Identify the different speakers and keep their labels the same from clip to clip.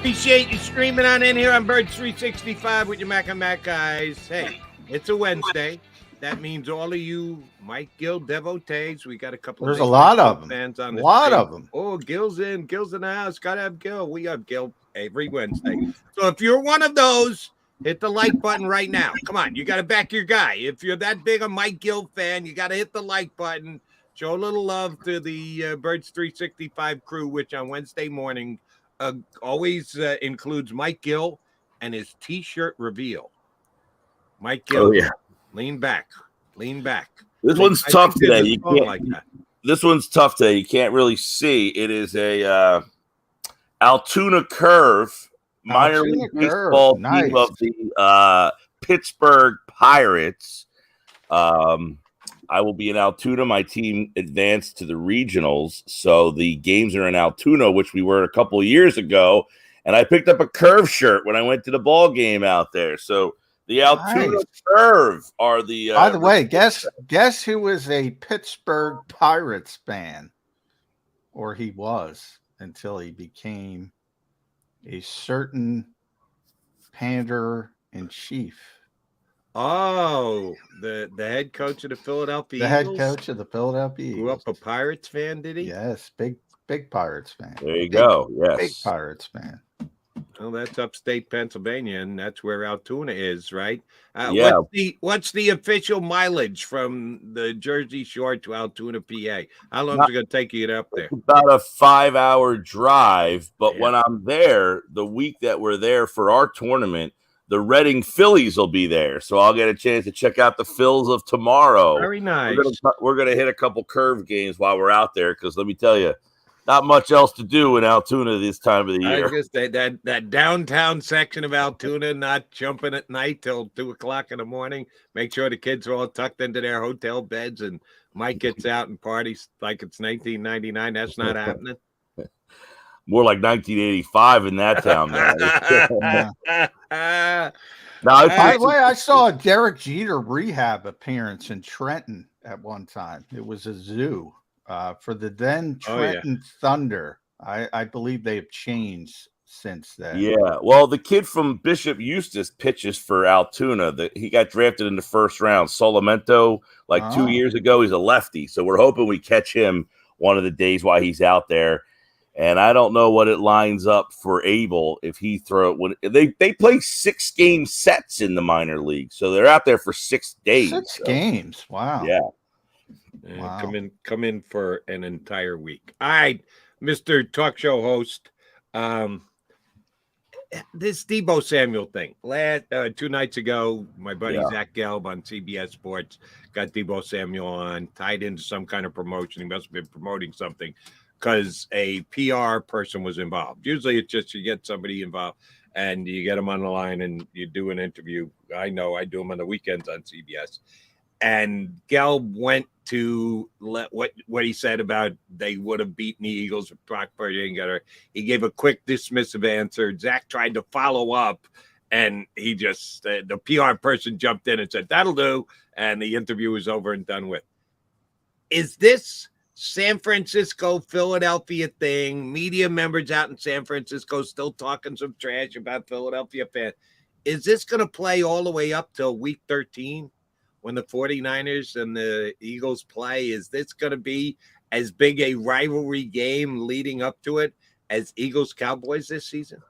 Speaker 1: Appreciate you streaming on in here on Birds 365 with your Mac and Mac guys. Hey, it's a Wednesday. That means all of you Mike Gill devotees, we got a couple
Speaker 2: There's
Speaker 1: of
Speaker 2: a lot of them.
Speaker 1: fans on
Speaker 2: a lot of them.
Speaker 1: Oh, Gill's in the house. Gotta have Gill. We have Gill every Wednesday. So if you're one of those, hit the like button right now. Come on, you got to back your guy. If you're that big a Mike Gill fan, you got to hit the like button. Show a little love to the Birds 365 crew, which on Wednesday morning always includes Mike Gill and his T-shirt reveal. Mike Gill, lean back.
Speaker 3: This one's tough today. You can't like that. This one's tough today. You can't really see. It is a Altoona Curve minor league baseball team of the Pittsburgh Pirates. I will be in Altoona. My team advanced to the regionals, so the games are in Altoona, which we were a couple of years ago. And I picked up a Curve shirt when I went to the ball game out there. So the Altoona Curve are the.
Speaker 2: By the way, guess who was a Pittsburgh Pirates fan, or he was until he became a certain Commander-in-Chief.
Speaker 1: Oh, the head coach of the Philadelphia
Speaker 2: Eagles?
Speaker 1: Eagles?
Speaker 2: Head coach of the Philadelphia Eagles.
Speaker 1: Grew up a Pirates fan, did he?
Speaker 2: Yes, big Pirates fan.
Speaker 3: There you go. Yes.
Speaker 2: Big Pirates fan.
Speaker 1: Well, that's upstate Pennsylvania, and that's where Altoona is, right?
Speaker 3: Yeah.
Speaker 1: What's the official mileage from the Jersey Shore to Altoona, PA? How long is it going to take you to get up there?
Speaker 3: About a 5-hour drive, but when I'm there, the week that we're there for our tournament, the Reading Phillies will be there, so I'll get a chance to check out the Phils of tomorrow.
Speaker 1: Very nice.
Speaker 3: We're gonna hit a couple Curve games while we're out there, because let me tell you, not much else to do in Altoona this time of the year.
Speaker 1: I just that downtown section of Altoona, not jumping at night till 2:00 in the morning. Make sure the kids are all tucked into their hotel beds, and Mike gets out and parties like it's 1999. That's not happening.
Speaker 3: More like 1985 in that town, man.
Speaker 2: By the way, I saw a Derek Jeter rehab appearance in Trenton at one time. It was a zoo for the then Trenton Thunder. I believe they have changed since then.
Speaker 3: Yeah, well, the kid from Bishop Eustis pitches for Altoona. He got drafted in the first round. Solamento, 2 years ago. He's a lefty, so we're hoping we catch him one of the days while he's out there. And I don't know what it lines up for Abel if he when they play 6-game sets in the minor league, so they're out there for 6 days.
Speaker 2: 6 games, wow.
Speaker 3: Yeah.
Speaker 1: Wow. Come in for an entire week. All right, Mr. Talk Show host. This Deebo Samuel thing. 2 nights ago, my buddy Zach Gelb on CBS Sports got Deebo Samuel on, tied into some kind of promotion. He must have been promoting something, because a PR person was involved. Usually it's just you get somebody involved and you get them on the line and you do an interview. I know I do them on the weekends on CBS. And Gelb went to what he said about they would have beaten the Eagles with Brock Purdy. He gave a quick dismissive answer. Zach tried to follow up, and he just the PR person jumped in and said, "That'll do." And the interview was over and done with. Is this San Francisco, Philadelphia thing, media members out in San Francisco still talking some trash about Philadelphia fans? Is this going to play all the way up till week 13 when the 49ers and the Eagles play? Is this going to be as big a rivalry game leading up to it as Eagles-Cowboys this season?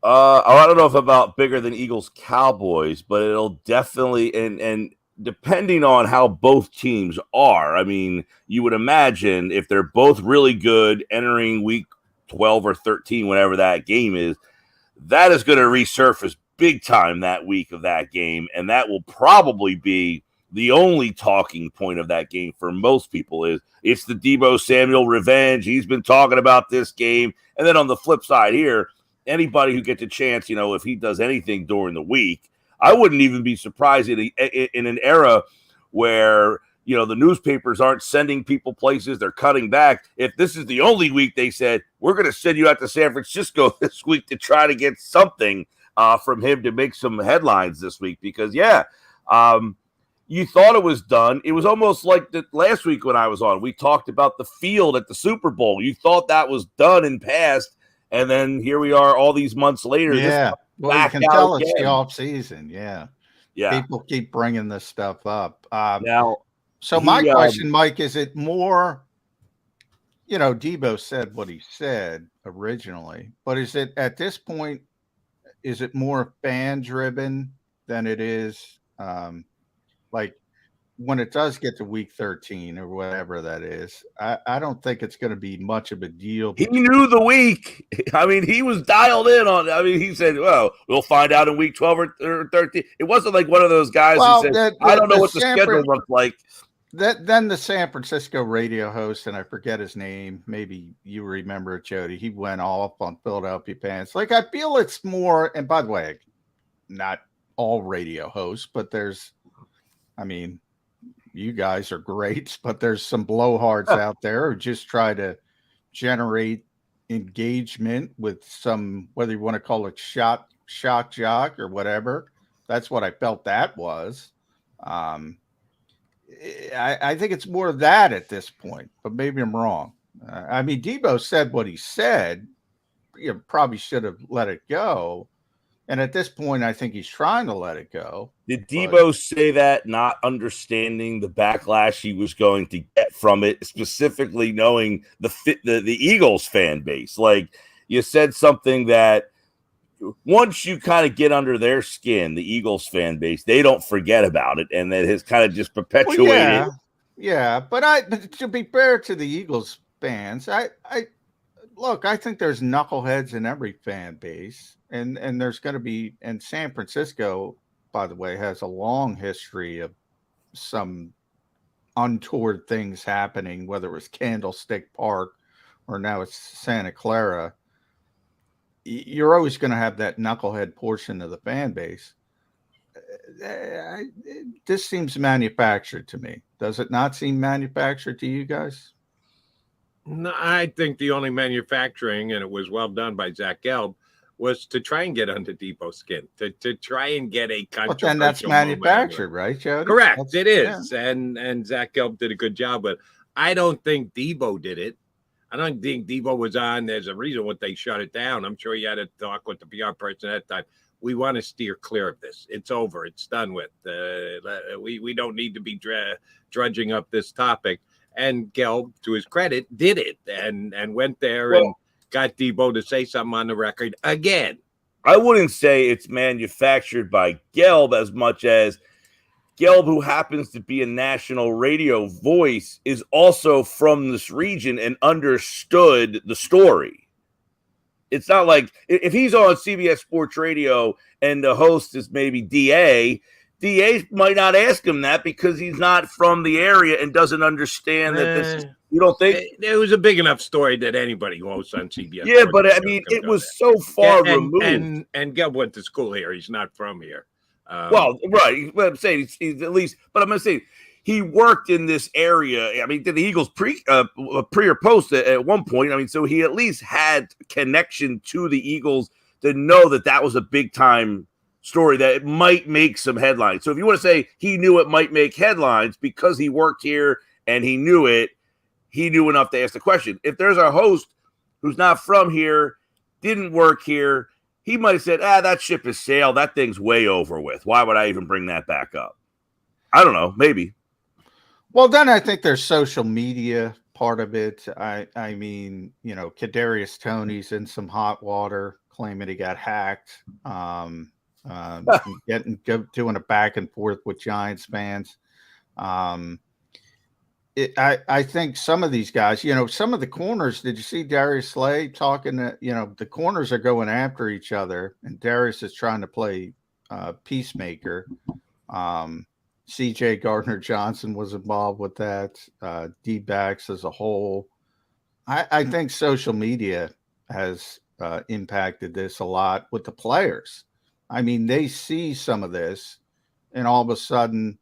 Speaker 3: I don't know if about bigger than Eagles-Cowboys, but it'll definitely and depending on how both teams are, I mean, you would imagine if they're both really good entering week 12 or 13, whenever that game is, that is going to resurface big time that week of that game. And that will probably be the only talking point of that game for most people is it's the Deebo Samuel revenge. He's been talking about this game. And then on the flip side here, anybody who gets a chance, if he does anything during the week, I wouldn't even be surprised in an era where, the newspapers aren't sending people places. They're cutting back. If this is the only week they said, we're going to send you out to San Francisco this week to try to get something from him to make some headlines this week. Because, you thought it was done. It was almost like last week when I was on. We talked about the field at the Super Bowl. You thought that was done and passed. And then here we are all these months later.
Speaker 2: Yeah. Well, you can tell it's the off season. Yeah.
Speaker 3: Yeah.
Speaker 2: People keep bringing this stuff up.
Speaker 3: Now,
Speaker 2: so my question, Mike, is it more, Debo said what he said originally, but is it at this point, is it more fan driven than it is like when it does get to week 13 or whatever that is? I don't think it's going to be much of a deal.
Speaker 3: He knew the week. I mean, he was dialed in on. I mean, he said, "Well, we'll find out in week 12 or 13." It wasn't like one of those guys who said, "I don't know what the schedule looks like."
Speaker 2: Then the San Francisco radio host, and I forget his name. Maybe you remember it, Jody. He went off on Philadelphia fans. Like, I feel it's more. And by the way, not all radio hosts, but you guys are great, but there's some blowhards out there who just try to generate engagement with some, whether you want to call it shock jock or whatever. That's what I felt that was. I think it's more of that at this point, but maybe I'm wrong. Debo said what he said. You probably should have let it go. And at this point, I think he's trying to let it go.
Speaker 3: Did Debo say that not understanding the backlash he was going to get from it, specifically knowing the Eagles fan base? Like, you said something that once you kind of get under their skin, the Eagles fan base, they don't forget about it, and that has kind of just perpetuated.
Speaker 2: Well, yeah, but to be fair to the Eagles fans, I think there's knuckleheads in every fan base, and there's going to be. And San Francisco, by the way, has a long history of some untoward things happening, whether it was Candlestick Park or now it's Santa Clara. You're always going to have that knucklehead portion of the fan base. This seems manufactured to me. Does it not seem manufactured to you guys?
Speaker 1: No, I think the only manufacturing, and it was well done by Zach Gelb, was to try and get under Debo's skin, to try and get a controversial.
Speaker 2: But then that's manufactured, right, Jody?
Speaker 1: Correct, it is, yeah. And Zach Gelb did a good job, but I don't think Debo did it. I don't think Debo was on. There's a reason what they shut it down. I'm sure he had a talk with the PR person at that time. We want to steer clear of this. It's over. It's done with. We don't need to be drudging up this topic. And Gelb, to his credit, did it and went there and got Debo to say something on the record again.
Speaker 3: I wouldn't say it's manufactured by Gelb as much as Gelb, who happens to be a national radio voice, is also from this region and understood the story. It's not like if he's on CBS Sports Radio and the host is maybe DA might not ask him that because he's not from the area and doesn't understand that this is, you don't think?
Speaker 1: It was a big enough story that anybody who hosts on CBS.
Speaker 3: Yeah, but I mean, it was so far removed.
Speaker 1: And Gelb went to school here. He's not from here.
Speaker 3: Right. I'm saying he's at least, but I'm going to say he worked in this area. I mean, did the Eagles pre or post at one point? I mean, so he at least had connection to the Eagles to know that was a big time story that it might make some headlines. So if you want to say he knew it might make headlines because he worked here and he knew it, he knew enough to ask the question. If there's a host who's not from here, didn't work here, he might have said, that ship has sailed. That thing's way over with. Why would I even bring that back up? I don't know. Maybe.
Speaker 2: Well, then I think there's social media part of it. I mean, Kadarius Toney's in some hot water, claiming he got hacked, doing a back and forth with Giants fans. I think some of these guys, some of the corners, did you see Darius Slay talking that, the corners are going after each other and Darius is trying to play peacemaker. CJ Gardner-Johnson was involved with that. D-backs as a whole. I think social media has impacted this a lot with the players. I mean, they see some of this and all of a sudden,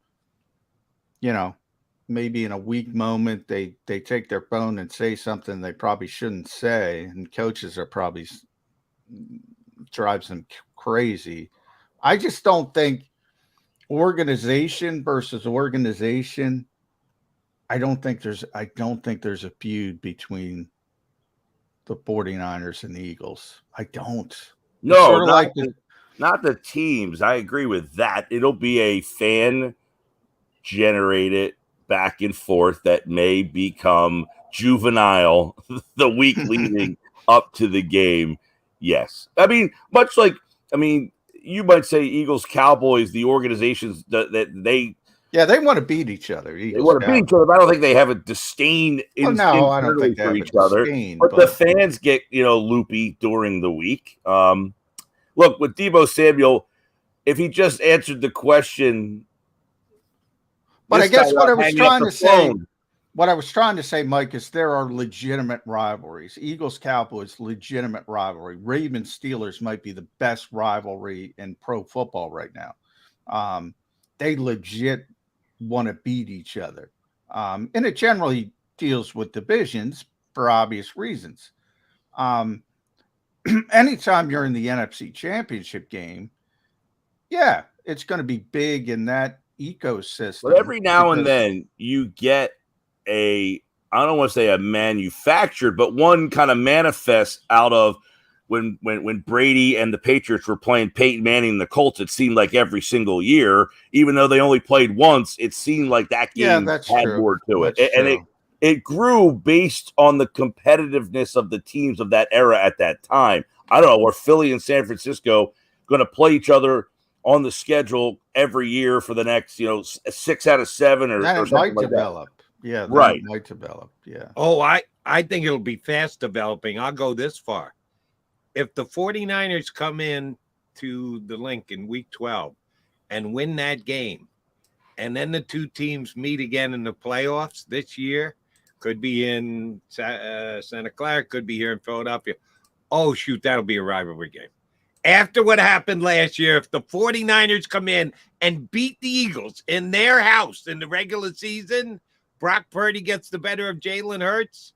Speaker 2: maybe in a weak moment, they take their phone and say something they probably shouldn't say, and coaches are probably drives them crazy. I just don't think organization versus organization. I don't think there's a feud between the 49ers and the Eagles. I don't.
Speaker 3: No,
Speaker 2: sort of like
Speaker 3: not the teams. I agree with that. It'll be a fan generated back and forth that may become juvenile the week leading up to the game. Yes. I mean, you might say Eagles, Cowboys, the organizations that they
Speaker 2: want to beat each other.
Speaker 3: They want to beat each other. But I don't think they have a disdain
Speaker 2: I don't think they
Speaker 3: for
Speaker 2: have
Speaker 3: each other. But the fans get loopy during the week. Look, with Deebo Samuel, if he just answered the question,
Speaker 2: but I guess what I was trying to say, Mike, is there are legitimate rivalries. Eagles, Cowboys, legitimate rivalry. Ravens, Steelers might be the best rivalry in pro football right now. They legit want to beat each other. And it generally deals with divisions for obvious reasons. Anytime you're in the NFC Championship game, yeah, it's going to be big in that ecosystem.
Speaker 3: But every now and then you get I don't want to say a manufactured, but one kind of manifests out of when Brady and the Patriots were playing Peyton Manning and the Colts. It seemed like every single year, even though they only played once, it seemed like that game had more to it. And it grew based on the competitiveness of the teams of that era at that time. I don't know, were Philly and San Francisco going to play each other on the schedule every year for the next, 6 out of 7 or something like
Speaker 2: develop.
Speaker 3: That.
Speaker 2: Yeah,
Speaker 3: right.
Speaker 2: It might develop. Yeah.
Speaker 1: Oh, I think it'll be fast developing. I'll go this far. If the 49ers come in to the link in week 12 and win that game, and then the two teams meet again in the playoffs this year, could be in Santa Clara, could be here in Philadelphia. Oh, shoot, that'll be a rivalry game. After what happened last year, if the 49ers come in and beat the Eagles in their house in the regular season, Brock Purdy gets the better of Jalen Hurts.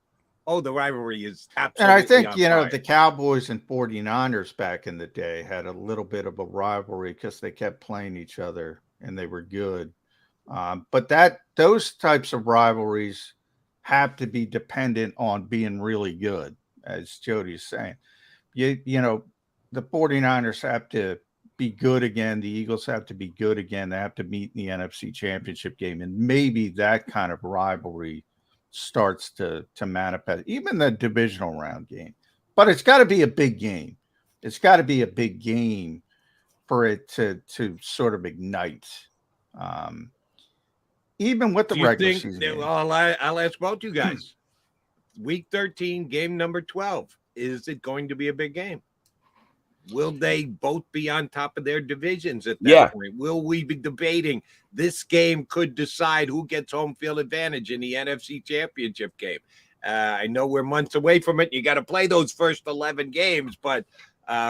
Speaker 1: Oh, the rivalry is absolutely.
Speaker 2: And I think, the Cowboys and 49ers back in the day had a little bit of a rivalry because they kept playing each other and they were good. But those types of rivalries have to be dependent on being really good, as Jody's saying. The 49ers have to be good again. The Eagles have to be good again. They have to meet in the NFC Championship game. And maybe that kind of rivalry starts to manifest, even the divisional round game. But it's got to be a big game. It's got to be a big game for it to sort of ignite. Even with the regular season game.
Speaker 1: Well, I'll ask both you guys. Week 13, game number 12. Is it going to be a big game? Will they both be on top of their divisions at that point? Will we be debating this game could decide who gets home field advantage in the NFC Championship game? I know we're months away from it. You got to play those first 11 games, but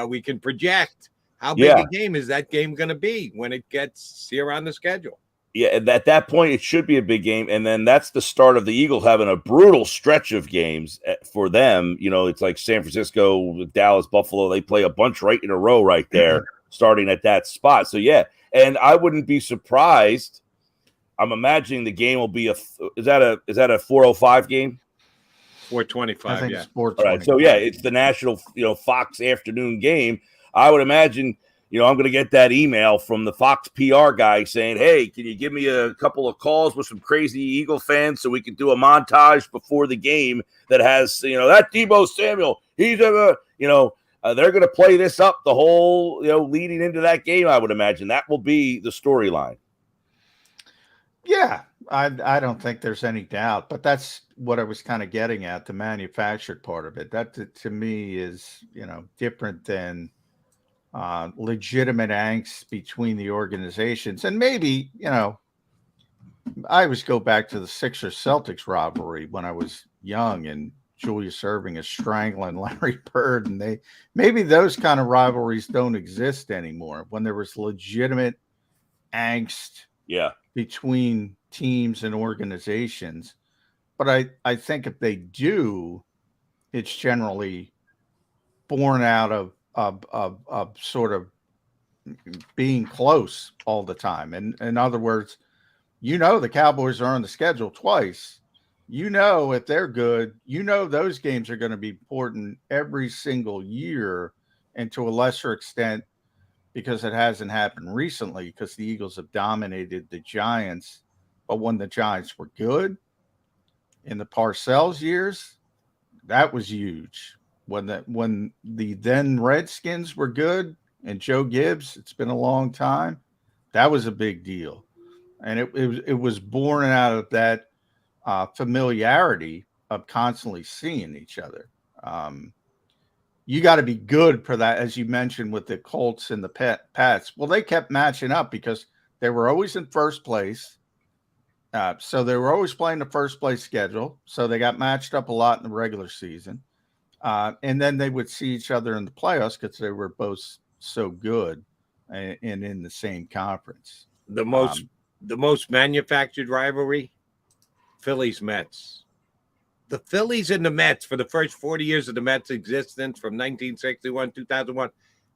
Speaker 1: we can project how big a game is that game going to be when it gets here on the schedule.
Speaker 3: Yeah, at that point, it should be a big game. And then that's the start of the Eagles having a brutal stretch of games for them. It's like San Francisco, Dallas, Buffalo. They play a bunch right in a row right there, starting at that spot. So, yeah, and I wouldn't be surprised. I'm imagining the game will be is that a 4:05 game?
Speaker 1: 4:25,
Speaker 2: I think
Speaker 1: yeah.
Speaker 2: It's 4:25.
Speaker 3: All right, so, yeah, it's the national, Fox afternoon game. I would imagine – I'm going to get that email from the Fox PR guy saying, hey, can you give me a couple of calls with some crazy Eagle fans so we can do a montage before the game that has, that Deebo Samuel, he's they're going to play this up the whole, leading into that game. I would imagine that will be the storyline.
Speaker 2: Yeah, I don't think there's any doubt, but that's what I was kind of getting at, the manufactured part of it. That to me is, different than legitimate angst between the organizations. And maybe, I always go back to the Sixers Celtics rivalry when I was young and Julius Erving is strangling Larry Bird, and maybe those kind of rivalries don't exist anymore when there was legitimate angst between teams and organizations. But I think if they do, it's generally born out of sort of being close all the time. And in other words, the Cowboys are on the schedule twice. if they're good, those games are going to be important every single year, and to a lesser extent, because it hasn't happened recently, because the Eagles have dominated the Giants. But when the Giants were good in the Parcells years, that was huge. When the then Redskins were good and Joe Gibbs, it's been a long time, that was a big deal. And it was born out of that familiarity of constantly seeing each other. You got to be good for that, as you mentioned with the Colts and the Pats. Well, they kept matching up because they were always in first place. So they were always playing the first place schedule. So they got matched up a lot in the regular season. And then they would see each other in the playoffs because they were both so good and in the same conference.
Speaker 1: The most manufactured rivalry, Phillies Mets. The Phillies and the Mets, for the first 40 years of the Mets' existence, from 1961, 2001,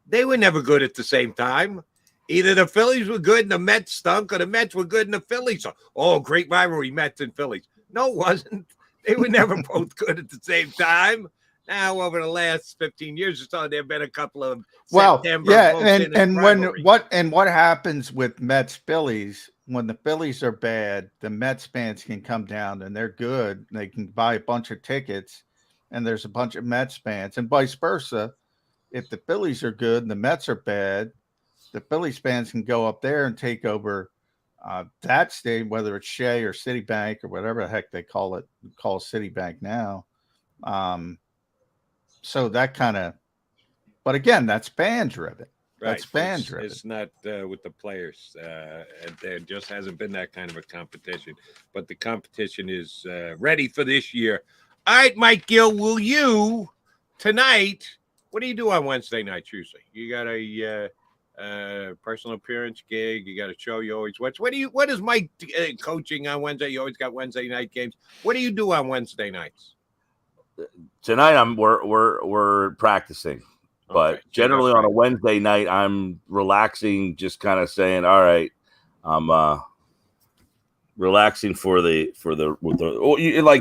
Speaker 1: they were never good at the same time. Either the Phillies were good and the Mets stunk, or the Mets were good and the Phillies. Oh, great rivalry, Mets and Phillies. No, it wasn't. They were never both good at the same time. Now, over the last 15 years or so, there have been a couple of
Speaker 2: what happens with Mets Phillies, when the Phillies are bad, the Mets fans can come down and they're good. They can buy a bunch of tickets and there's a bunch of Mets fans, and vice versa. If the Phillies are good and the Mets are bad, the Phillies fans can go up there and take over that stadium, whether it's Shea or Citibank or whatever the heck they call Citibank now. So that kind of, but again, that's fan driven. That's fan driven.
Speaker 1: It's not with the players. There just hasn't been that kind of a competition. But the competition is ready for this year. All right, Mike Gill, will you tonight? What do you do on Wednesday night usually? You got a personal appearance gig. You got a show you always watch. What is Mike coaching on Wednesday? You always got Wednesday night games. What do you do on Wednesday nights?
Speaker 3: Tonight we're practicing. But generally on a Wednesday night, I'm relaxing, just kind of saying, all right, I'm relaxing like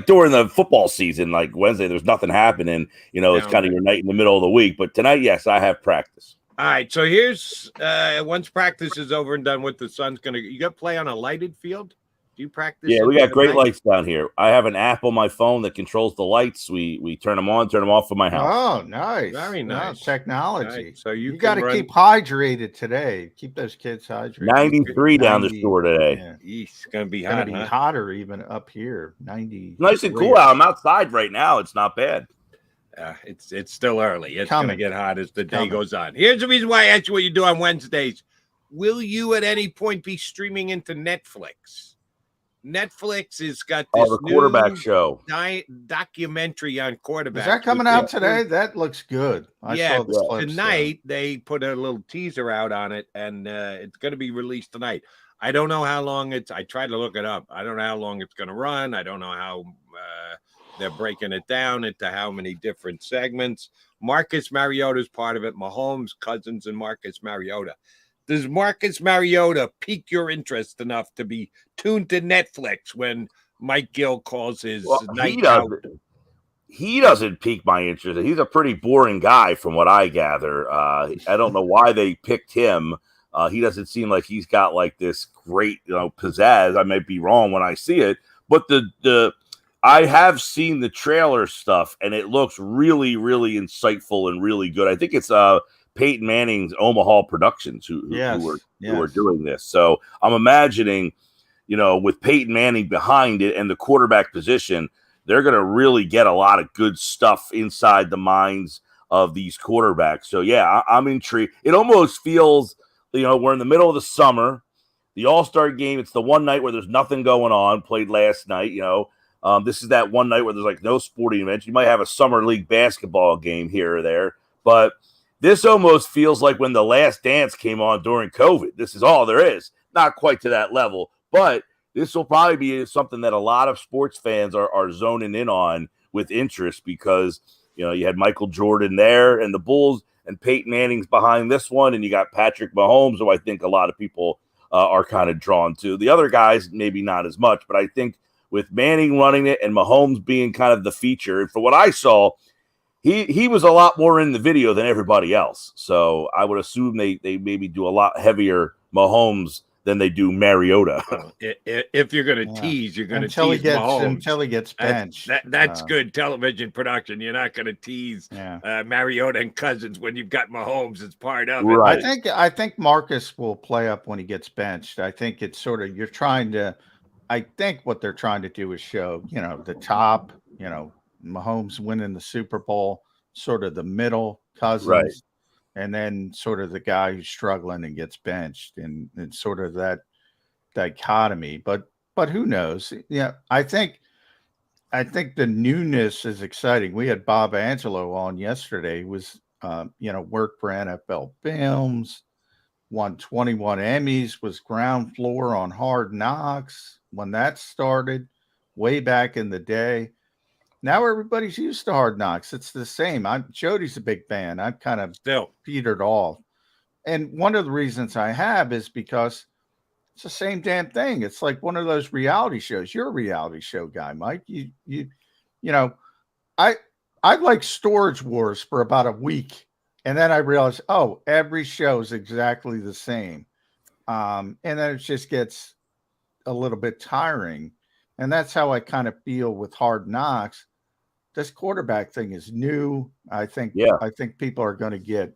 Speaker 3: during the football season, like Wednesday, there's nothing happening. It's kind of your night in the middle of the week. But tonight, yes, I have practice.
Speaker 1: All right. So here's once practice is over and done with, the sun's you got to play on a lighted field. Do you practice?
Speaker 3: Yeah, we got great lights down here. I have an app on my phone that controls the lights. We turn them on, turn them off for my house.
Speaker 2: Oh, nice.
Speaker 1: Very nice.
Speaker 2: Technology.
Speaker 1: Right. So you
Speaker 2: got to keep hydrated today. Keep those kids hydrated.
Speaker 3: 93 down the shore today.
Speaker 1: Yeah. It's going to be
Speaker 2: hot. It's going to be hotter even up here. 90.
Speaker 3: Nice and cool out. I'm outside right now. It's not bad.
Speaker 1: It's still early. It's going to get hot as the day goes on. Here's the reason why I asked you what you do on Wednesdays. Will you at any point be streaming into Netflix? Netflix has got this
Speaker 3: the quarterback show
Speaker 1: documentary on quarterbacks.
Speaker 2: Is that coming out today? That looks good. I saw the clips,
Speaker 1: tonight. They put a little teaser out on it, and it's going to be released tonight. I don't know how long I tried to look it up. I don't know how long it's going to run. I don't know how they're breaking it down into how many different segments. Marcus Mariota is part of it. Mahomes, Cousins, and Marcus Mariota. Does Marcus Mariota pique your interest enough to be tuned to Netflix when Mike Gill calls his night out?
Speaker 3: He doesn't pique my interest. He's a pretty boring guy from what I gather. I don't know why they picked him. He doesn't seem like he's got like this great, pizzazz. I might be wrong when I see it, but I have seen the trailer stuff and it looks really, really insightful and really good. I think it's Peyton Manning's Omaha Productions who are doing this. So I'm imagining, with Peyton Manning behind it and the quarterback position, they're going to really get a lot of good stuff inside the minds of these quarterbacks. So yeah, I'm intrigued. It almost feels, we're in the middle of the summer, the All-Star game. It's the one night where there's nothing going on. Played last night, this is that one night where there's like no sporting events. You might have a summer league basketball game here or there, but this almost feels like when The Last Dance came on during COVID. This is all there is. Not quite to that level, but this will probably be something that a lot of sports fans are zoning in on with interest because, you had Michael Jordan there and the Bulls, and Peyton Manning's behind this one, and you got Patrick Mahomes, who I think a lot of people are kind of drawn to. The other guys, maybe not as much, but I think with Manning running it and Mahomes being kind of the feature. And for what I saw, he was a lot more in the video than everybody else. So I would assume they maybe do a lot heavier Mahomes than they do Mariota.
Speaker 1: Well, if you're going to tease, you're going to tease Mahomes.
Speaker 2: Until he gets benched.
Speaker 1: That's good television production. You're not going to tease Mariota and Cousins when you've got Mahomes as part of it.
Speaker 3: Right.
Speaker 2: I think Marcus will play up when he gets benched. I think it's sort of I think what they're trying to do is show, the top, Mahomes winning the Super Bowl, sort of the middle, Cousins.
Speaker 3: Right.
Speaker 2: And then sort of the guy who's struggling and gets benched, and sort of that dichotomy. But who knows? Yeah, I think the newness is exciting. We had Bob Angelo on yesterday. He was worked for NFL Films, won 21 Emmys, was ground floor on Hard Knocks when that started way back in the day. Now everybody's used to Hard Knocks. It's the same. Jody's a big fan. I've kind of
Speaker 1: still
Speaker 2: petered off. And one of the reasons I have is because it's the same damn thing. It's like one of those reality shows. You're a reality show guy, Mike. I like Storage Wars for about a week. And then I realized, every show is exactly the same. And then it just gets a little bit tiring. And that's how I kind of feel with Hard Knocks. This quarterback thing is new. I think people are going to get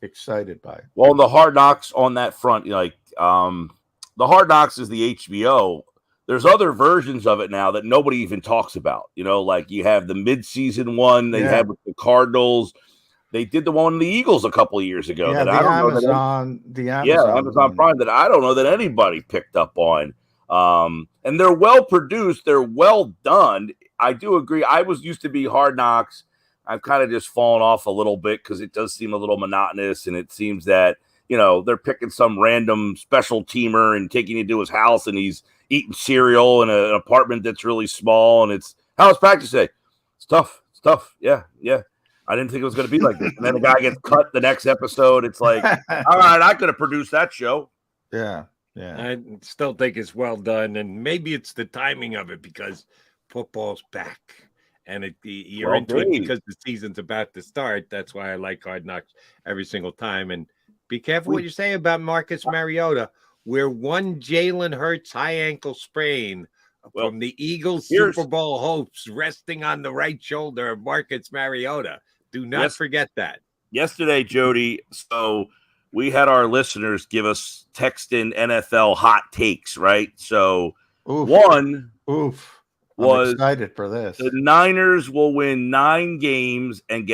Speaker 2: excited by it.
Speaker 3: Well, the Hard Knocks on that front, the Hard Knocks is the HBO. There's other versions of it now that nobody even talks about. Like you have the midseason one they had with the Cardinals. They did the one with the Eagles a couple of years ago.
Speaker 2: Yeah, the Amazon
Speaker 3: Prime that I don't know that anybody picked up on. And they're well produced. They're well done. I do agree. I used to be Hard Knocks. I've kind of just fallen off a little bit because it does seem a little monotonous, and it seems that they're picking some random special teamer and taking him to his house, and he's eating cereal in an apartment that's really small. And it's how's practice day? It's tough. Yeah. I didn't think it was going to be like this. And then the guy gets cut the next episode. It's like, all right, I could have produced that show.
Speaker 2: Yeah.
Speaker 1: I still think it's well done, and maybe it's the timing of it because football's back, and you're into it because the season's about to start. That's why I like Hard Knocks every single time. And be careful what you say about Marcus Mariota. We're one Jalen Hurts high ankle sprain from the Eagles Super Bowl hopes resting on the right shoulder of Marcus Mariota. Do not forget that.
Speaker 3: Yesterday, Jody, so we had our listeners give us text in NFL hot takes, right? So one was
Speaker 2: excited for this.
Speaker 3: The Niners will win 9 games and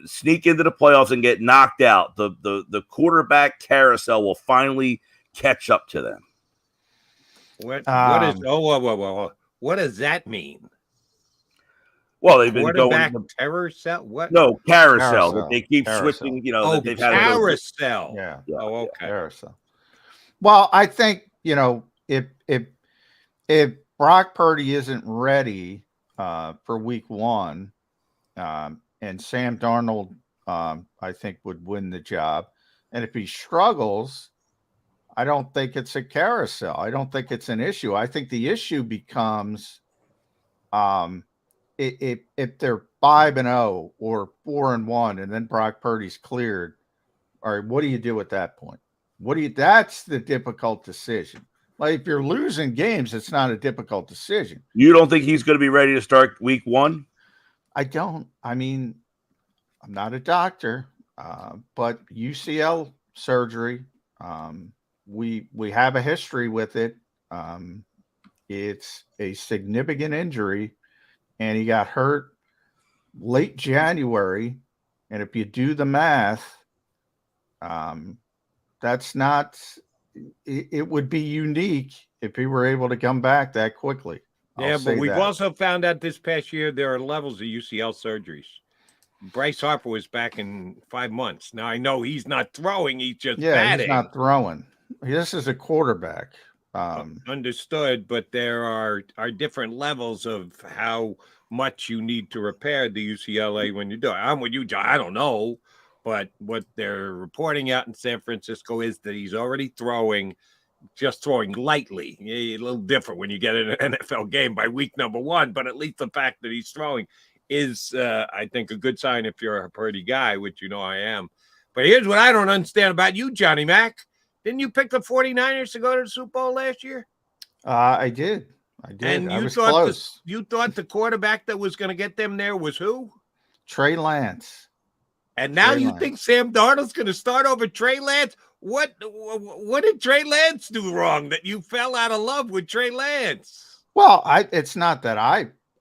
Speaker 3: sneak into the playoffs and get knocked out. The quarterback carousel will finally catch up to them.
Speaker 1: What does that mean?
Speaker 3: Well, they've been
Speaker 1: going carousel. What?
Speaker 3: No, carousel. That they keep switching. That they've had
Speaker 1: carousel.
Speaker 2: Yeah.
Speaker 1: Oh, okay.
Speaker 2: Carousel. Well, I think if Brock Purdy isn't ready for Week 1, and Sam Darnold, I think would win the job, and if he struggles, I don't think it's a carousel. I don't think it's an issue. I think the issue becomes, if they're 5-0 or 4-1, and then Brock Purdy's cleared, all right, what do you do at that point? That's the difficult decision. Like if you're losing games, it's not a difficult decision.
Speaker 3: You don't think he's going to be ready to start Week 1?
Speaker 2: I don't. I mean, I'm not a doctor, but UCL surgery, we have a history with it. It's a significant injury, and he got hurt late January. And if you do the math, that's not. It would be unique if he were able to come back that quickly.
Speaker 1: Yeah, but we've also found out this past year there are levels of UCL surgeries. Bryce Harper was back in 5 months. Now I know he's not throwing; he's just batting.
Speaker 2: He's not throwing. This is a quarterback.
Speaker 1: Understood, but there are different levels of how much you need to repair the UCLA when you do it. I'm with you, John. I don't know, but what they're reporting out in San Francisco is that he's already throwing. just throwing lightly. A little different when you get in an NFL game by week number 1, but at least the fact that he's throwing is, I think, a good sign if you're a Purdy guy, which you know I am. But here's what I don't understand about you, Johnny Mac. Didn't you pick the 49ers to go to the Super Bowl last year?
Speaker 2: I did.
Speaker 1: And
Speaker 2: I was close.
Speaker 1: You thought the quarterback that was going to get them there was who?
Speaker 2: Trey Lance.
Speaker 1: And now you think Sam Darnold's going to start over Trey Lance? What did Trey Lance do wrong that you fell out of love with Trey Lance?
Speaker 2: Well, it's not that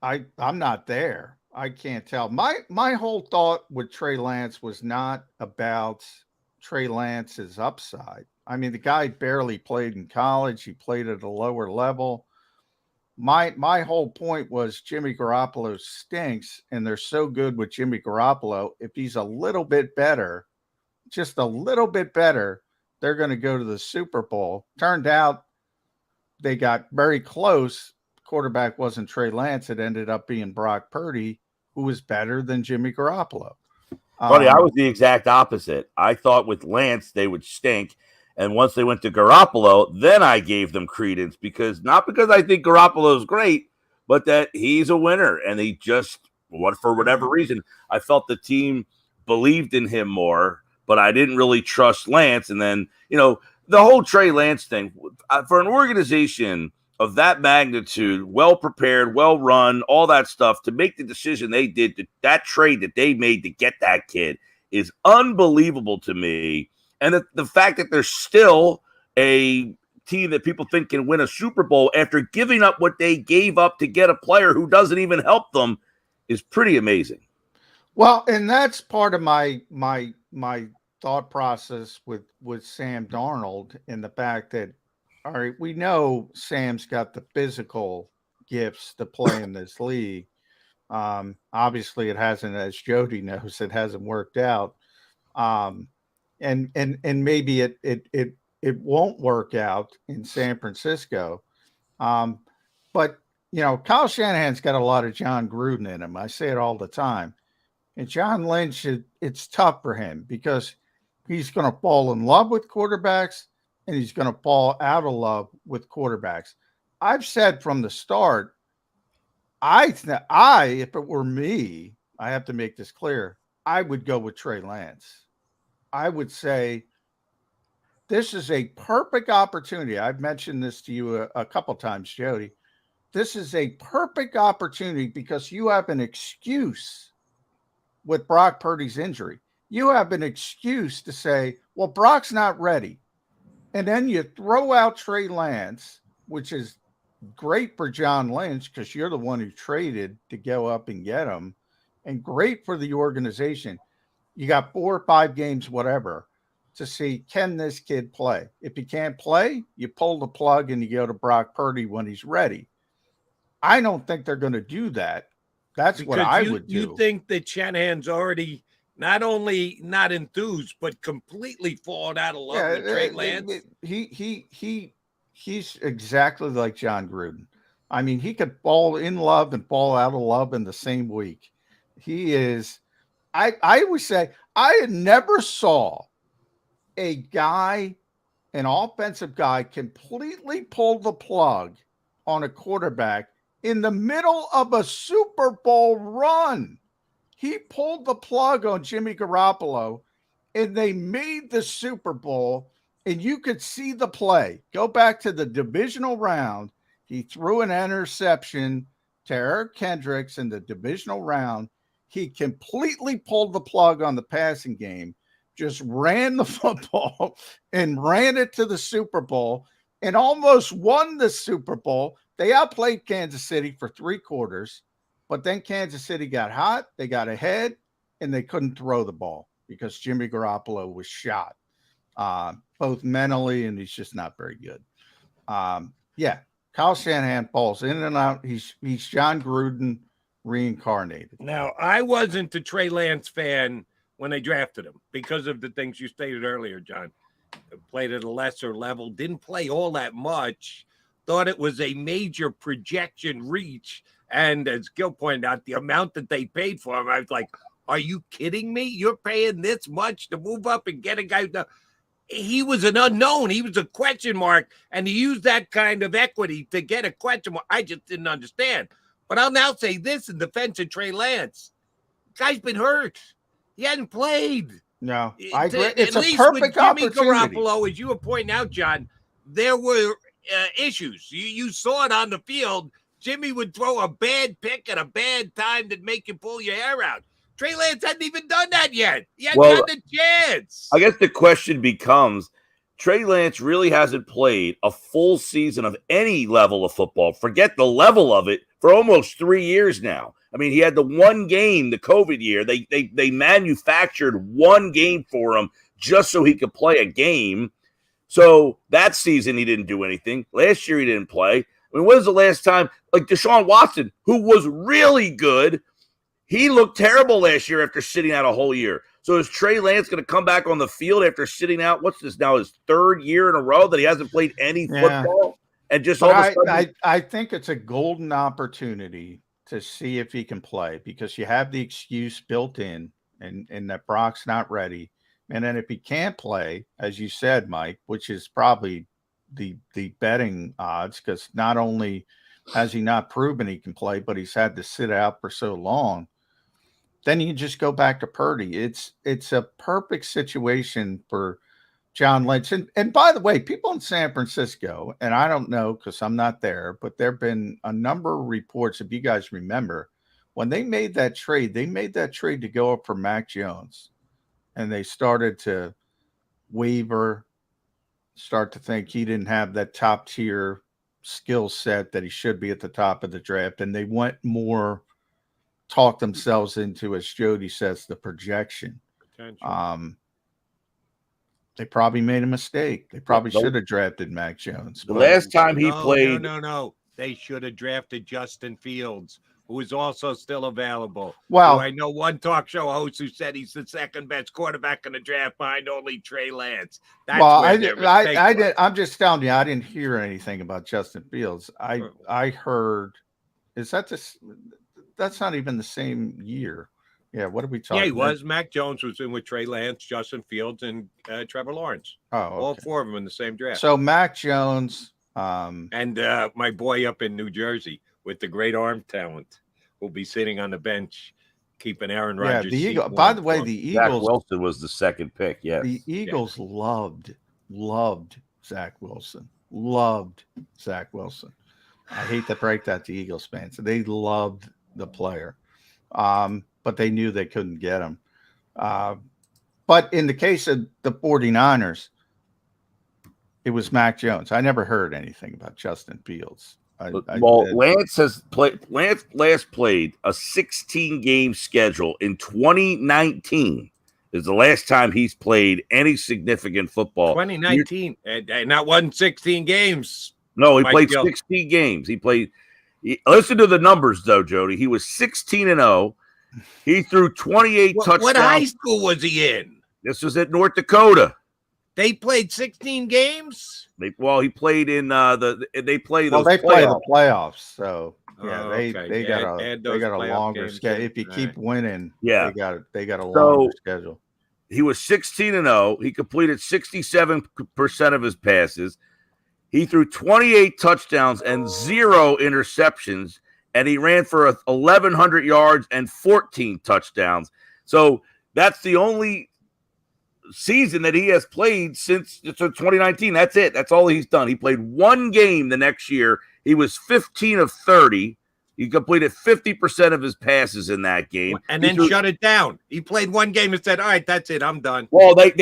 Speaker 2: I'm not there. I can't tell. My whole thought with Trey Lance was not about Trey Lance's upside. I mean, the guy barely played in college. He played at a lower level. My whole point was Jimmy Garoppolo stinks, and they're so good with Jimmy Garoppolo. If he's a little bit better, just a little bit better, they're going to go to the Super Bowl. Turned out they got very close. Quarterback wasn't Trey Lance. It ended up being Brock Purdy, who was better than Jimmy Garoppolo.
Speaker 3: Buddy, I was the exact opposite. I thought with Lance they would stink. And once they went to Garoppolo, then I gave them credence not because I think Garoppolo is great, but that he's a winner. And he just, for whatever reason, I felt the team believed in him more, but I didn't really trust Lance. And then, the whole Trey Lance thing, for an organization of that magnitude, well prepared, well run, all that stuff, to make the decision they did, that trade that they made to get that kid is unbelievable to me. And the fact that there's still a team that people think can win a Super Bowl after giving up what they gave up to get a player who doesn't even help them is pretty amazing.
Speaker 2: Well, and that's part of my thought process with Sam Darnold, and the fact that, all right, we know Sam's got the physical gifts to play in this league. Obviously, it hasn't, as Jody knows, it hasn't worked out. And maybe it won't work out in San Francisco. But, Kyle Shanahan's got a lot of John Gruden in him. I say it all the time. And John Lynch, it's tough for him because he's going to fall in love with quarterbacks and he's going to fall out of love with quarterbacks. I've said from the start, if it were me, I have to make this clear, I would go with Trey Lance. I would say this is a perfect opportunity. I've mentioned this to you a couple times, Jody. This is a perfect opportunity because you have an excuse with Brock Purdy's injury. You have an excuse to say, well, Brock's not ready. And then you throw out Trey Lance, which is great for John Lynch because you're the one who traded to go up and get him, and great for the organization. You got 4 or 5 games, whatever, to see, can this kid play? If he can't play, you pull the plug and you go to Brock Purdy when he's ready. I don't think they're going to do that. That's because what I would do.
Speaker 1: You think that Shanahan's already not only not enthused, but completely fallen out of love with Trey Lance?
Speaker 2: He's exactly like John Gruden. I mean, he could fall in love and fall out of love in the same week. He is... I always say I never saw a guy, an offensive guy, completely pull the plug on a quarterback in the middle of a Super Bowl run. He pulled the plug on Jimmy Garoppolo, and they made the Super Bowl, and you could see the play. Go back to the divisional round. He threw an interception to Eric Kendricks in the divisional round. He completely pulled the plug on the passing game, just ran the football and ran it to the Super Bowl and almost won the Super Bowl. They outplayed Kansas City for 3 quarters, but then Kansas City got hot, they got ahead, and they couldn't throw the ball because Jimmy Garoppolo was shot, both mentally, and he's just not very good. Kyle Shanahan falls in and out. He's John Gruden reincarnated.
Speaker 1: Now, I wasn't a Trey Lance fan when they drafted him because of the things you stated earlier, John. Played at a lesser level, didn't play all that much, thought it was a major projection reach. And as Gill pointed out, the amount that they paid for him, I was like, are you kidding me? You're paying this much to move up and get a guy? he was an unknown. He was a question mark, and he used that kind of equity to get a question mark. I just didn't understand. But I'll now say this in defense of Trey Lance. The guy's been hurt. He hasn't played.
Speaker 2: No, I agree. It's
Speaker 1: at
Speaker 2: a
Speaker 1: least
Speaker 2: perfect
Speaker 1: with Jimmy
Speaker 2: opportunity.
Speaker 1: Garoppolo, as you were pointing out, John, there were issues. You saw it on the field. Jimmy would throw a bad pick at a bad time that make you pull your hair out. Trey Lance hadn't even done that yet. He hadn't got the chance.
Speaker 3: I guess the question becomes, Trey Lance really hasn't played a full season of any level of football. Forget the level of it for almost 3 years now. I mean, he had the one game, the COVID year. They manufactured one game for him just so he could play a game. So that season he didn't do anything. Last year he didn't play. I mean, when was the last time? Like Deshaun Watson, who was really good, he looked terrible last year after sitting out a whole year. So is Trey Lance going to come back on the field after sitting out, what's this now, his 3rd year in a row that he hasn't played any football? And just all of a sudden,
Speaker 2: I think it's a golden opportunity to see if he can play, because you have the excuse built in and that Brock's not ready. And then if he can't play, as you said, Mike, which is probably the betting odds, because not only has he not proven he can play, but he's had to sit out for so long, then you just go back to Purdy. It's a perfect situation for John Lynch. And by the way, people in San Francisco, and I don't know because I'm not there, but there have been a number of reports, if you guys remember, when they made that trade to go up for Mac Jones. And they started to waver, start to think he didn't have that top tier skill set that he should be at the top of the draft. And they went more, talk themselves into, as Jody says, the projection. They probably made a mistake. They probably should have drafted Mac Jones.
Speaker 3: The last time he played.
Speaker 1: No. They should have drafted Justin Fields, who is also still available.
Speaker 2: Well,
Speaker 1: I know one talk show host who said he's the second best quarterback in the draft behind only Trey Lance. I'm just telling you, I didn't hear anything about Justin Fields. I heard, that's not even the same year. Yeah, what are we talking about? Yeah, he was. Mac Jones was in with Trey Lance, Justin Fields, and Trevor Lawrence. Oh, okay. All 4 of them in the same draft. So Mac Jones. And my boy up in New Jersey with the great arm talent will be sitting on the bench, keeping Aaron Rodgers. Yeah, the Eagles. By the way, the Eagles.
Speaker 3: Zach Wilson was the second pick. Yes,
Speaker 2: the Eagles loved Zach Wilson. Loved Zach Wilson. I hate to break that to Eagles fans. They loved the player, but they knew they couldn't get him. But in the case of the 49ers, it was Mac Jones. I never heard anything about Justin Fields.
Speaker 3: Lance last played a 16-game schedule in 2019. Is the last time he's played any significant football. 2019, and not won 16 games. No, he played 16 games. Listen to the numbers, though, Jody. He was 16-0. He threw 28 touchdowns. What high school was he in? This was at North Dakota.
Speaker 1: They played 16 games.
Speaker 3: He played in they play the
Speaker 2: playoffs. So yeah, they got a longer schedule. If you keep winning,
Speaker 3: yeah,
Speaker 2: they got a longer schedule.
Speaker 3: He was 16-0. He completed 67% of his passes. He threw 28 touchdowns and 0 interceptions, and he ran for 1,100 yards and 14 touchdowns. So that's the only season that he has played since 2019. That's it. That's all he's done. He played one game the next year. He was 15 of 30. He completed 50% of his passes in that game.
Speaker 1: And then shut it down. He played one game and said, all right, that's it. I'm done.
Speaker 3: Well, they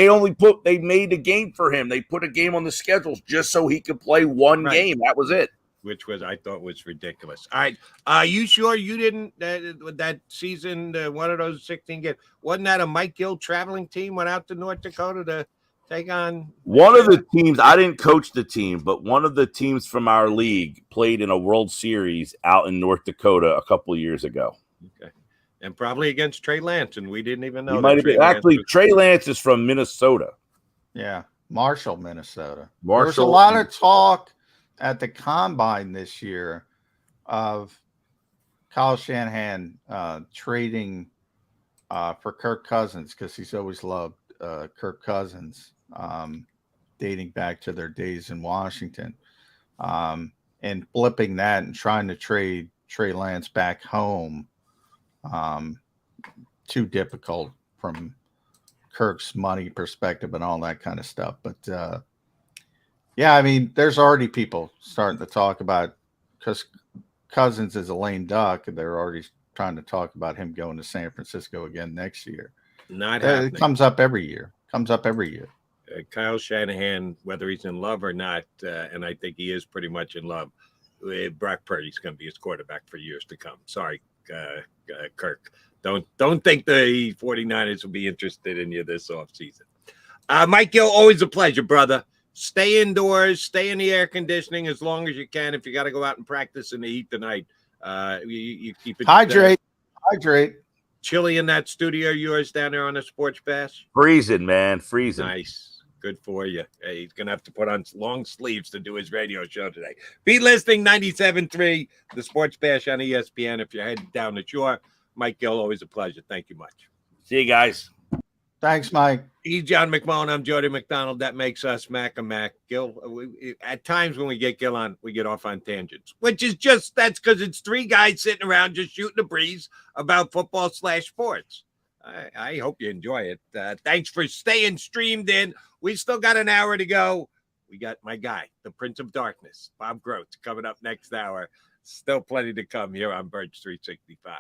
Speaker 3: made a game for him. They put a game on the schedules just so he could play one game. That was it.
Speaker 1: Which I thought was ridiculous. All right. Are you sure you didn't, that season, one of those 16 games, wasn't that a Mike Gill traveling team went out to North Dakota to take on?
Speaker 3: One of the teams, I didn't coach the team, but one of the teams from our league played in a World Series out in North Dakota a couple of years ago.
Speaker 1: Okay. And probably against Trey Lance, and we didn't even know.
Speaker 3: He might have been. Actually, Trey Lance is from Minnesota.
Speaker 2: Yeah, Marshall, Minnesota. There's a lot of talk at the combine this year of Kyle Shanahan trading for Kirk Cousins, because he's always loved Kirk Cousins. dating back to their days in Washington. And flipping that and trying to trade Trey Lance back home, too difficult from Kirk's money perspective and all that kind of stuff. But yeah, I mean, there's already people starting to talk about, because Cousins is a lame duck, and they're already trying to talk about him going to San Francisco again next year.
Speaker 1: Not happening.
Speaker 2: It comes up every year.
Speaker 1: Kyle Shanahan, whether he's in love or not, and I think he is pretty much in love, Brock Purdy's going to be his quarterback for years to come. Sorry, Kirk. Don't think the 49ers will be interested in you this offseason. Mike Gill, always a pleasure, brother. Stay indoors, stay in the air conditioning as long as you can. If you got to go out and practice in the heat tonight, you keep it.
Speaker 2: Hydrate.
Speaker 1: Chilly in that studio of yours down there on the Sports Bash?
Speaker 3: Freezing, man. Freezing.
Speaker 1: Nice. Good for you. Hey, he's going to have to put on long sleeves to do his radio show today. Be listening 97.3, the Sports Bash on ESPN. If you're heading down the shore, Mike Gill, always a pleasure. Thank you much.
Speaker 3: See you guys.
Speaker 2: Thanks, Mike.
Speaker 1: He's John McMullen. I'm Jody McDonald. That makes us Mac and Mac. Gill, at times when we get Gill on, we get off on tangents, which is that's because it's three guys sitting around just shooting the breeze about football/sports. I hope you enjoy it. Thanks for staying streamed in. We still got an hour to go. We got my guy, the Prince of Darkness, Bob Groats, coming up next hour. Still plenty to come here on Birds 365.